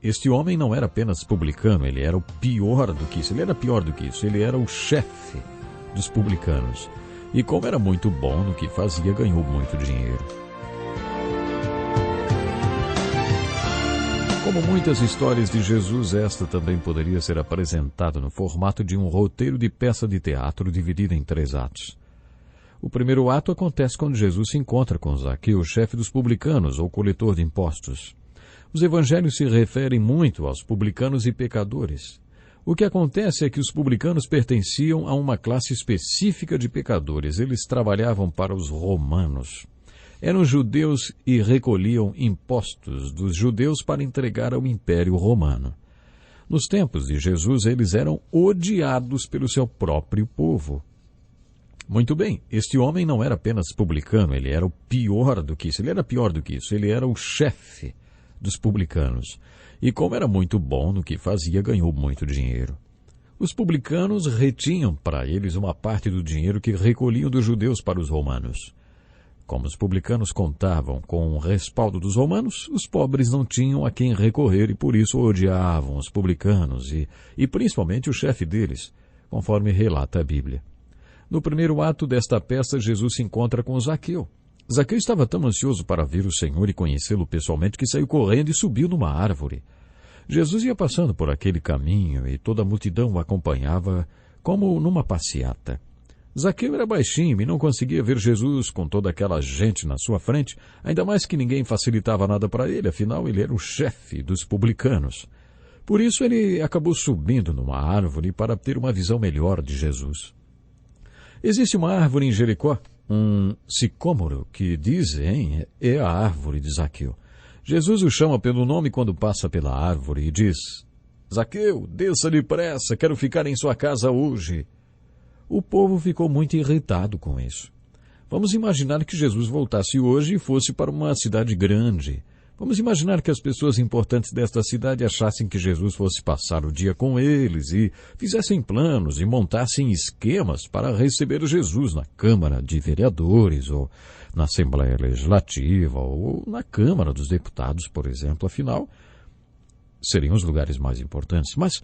este homem não era apenas publicano, ele era o pior do que isso. Ele era pior do que isso, ele era o chefe dos publicanos. E como era muito bom no que fazia, ganhou muito dinheiro. Como muitas histórias de Jesus, esta também poderia ser apresentada no formato de um roteiro de peça de teatro dividida em 3 atos. O primeiro ato acontece quando Jesus se encontra com Zaqueu, chefe dos publicanos ou coletor de impostos. Os evangelhos se referem muito aos publicanos e pecadores. O que acontece é que os publicanos pertenciam a uma classe específica de pecadores. Eles trabalhavam para os romanos. Eram judeus e recolhiam impostos dos judeus para entregar ao Império Romano. Nos tempos de Jesus, eles eram odiados pelo seu próprio povo. Muito bem, este homem não era apenas publicano, ele era o pior do que isso. Ele era pior do que isso, ele era o chefe dos publicanos. E como era muito bom no que fazia, ganhou muito dinheiro. Os publicanos retinham para eles uma parte do dinheiro que recolhiam dos judeus para os romanos. Como os publicanos contavam com o respaldo dos romanos, os pobres não tinham a quem recorrer e por isso odiavam os publicanos e principalmente o chefe deles, conforme relata a Bíblia. No primeiro ato desta peça, Jesus se encontra com Zaqueu. Zaqueu estava tão ansioso para ver o Senhor e conhecê-lo pessoalmente que saiu correndo e subiu numa árvore. Jesus ia passando por aquele caminho e toda a multidão o acompanhava como numa passeata. Zaqueu era baixinho e não conseguia ver Jesus com toda aquela gente na sua frente, ainda mais que ninguém facilitava nada para ele, afinal ele era o chefe dos publicanos. Por isso ele acabou subindo numa árvore para ter uma visão melhor de Jesus. Existe uma árvore em Jericó, um sicômoro, que dizem é a árvore de Zaqueu. Jesus o chama pelo nome quando passa pela árvore e diz: Zaqueu, desça depressa, quero ficar em sua casa hoje. O povo ficou muito irritado com isso. Vamos imaginar que Jesus voltasse hoje e fosse para uma cidade grande. Vamos imaginar que as pessoas importantes desta cidade achassem que Jesus fosse passar o dia com eles e fizessem planos e montassem esquemas para receber Jesus na Câmara de Vereadores ou na Assembleia Legislativa ou na Câmara dos Deputados, por exemplo. Afinal, seriam os lugares mais importantes. Mas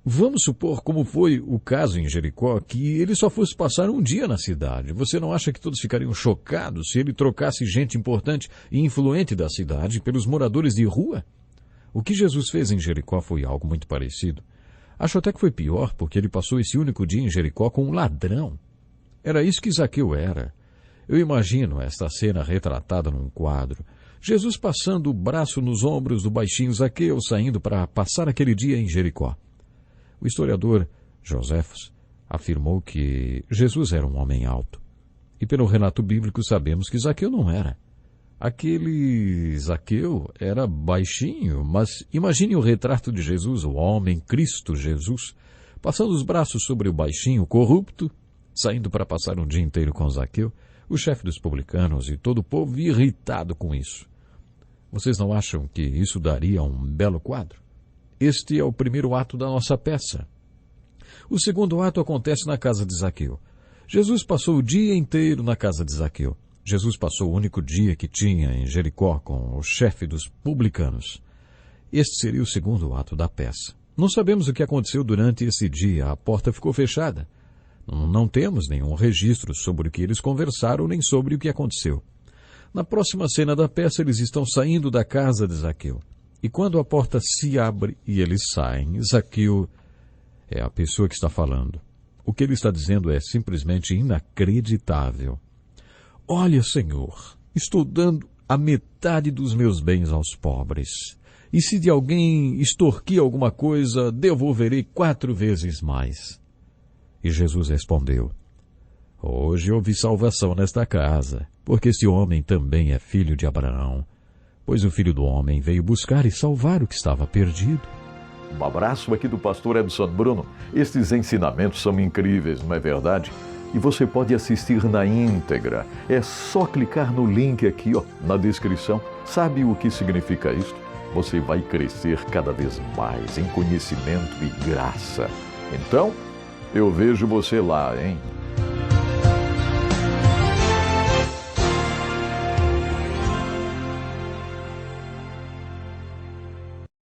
vamos supor, como foi o caso em Jericó, que ele só fosse passar um dia na cidade. Você não acha que todos ficariam chocados se ele trocasse gente importante e influente da cidade pelos moradores de rua? O que Jesus fez em Jericó foi algo muito parecido. Acho até que foi pior, porque ele passou esse único dia em Jericó com um ladrão. Era isso que Zaqueu era. Eu imagino esta cena retratada num quadro. Jesus passando o braço nos ombros do baixinho Zaqueu, saindo para passar aquele dia em Jericó. O historiador Joséfos afirmou que Jesus era um homem alto. E pelo relato bíblico sabemos que Zaqueu não era. Aquele Zaqueu era baixinho, mas imagine o retrato de Jesus, o homem Cristo Jesus, passando os braços sobre o baixinho corrupto, saindo para passar um dia inteiro com Zaqueu, o chefe dos publicanos e todo o povo irritado com isso. Vocês não acham que isso daria um belo quadro? Este é o primeiro ato da nossa peça. O segundo ato acontece na casa de Zaqueu. Jesus passou o dia inteiro na casa de Zaqueu. Jesus passou o único dia que tinha em Jericó com o chefe dos publicanos. Este seria o segundo ato da peça. Não sabemos o que aconteceu durante esse dia. A porta ficou fechada. Não temos nenhum registro sobre o que eles conversaram nem sobre o que aconteceu. Na próxima cena da peça, eles estão saindo da casa de Zaqueu. E quando a porta se abre e eles saem, Zaqueu é a pessoa que está falando. O que ele está dizendo é simplesmente inacreditável. Olha, Senhor, estou dando a metade dos meus bens aos pobres. E se de alguém extorquir alguma coisa, devolverei 4 vezes mais. E Jesus respondeu: Hoje houve salvação nesta casa, porque este homem também é filho de Abraão. Pois o Filho do Homem veio buscar e salvar o que estava perdido. Um abraço aqui do pastor Edson Bruno. Estes ensinamentos são incríveis, não é verdade? E você pode assistir na íntegra. É só clicar no link aqui, na descrição. Sabe o que significa isso? Você vai crescer cada vez mais em conhecimento e graça. Então, eu vejo você lá, hein?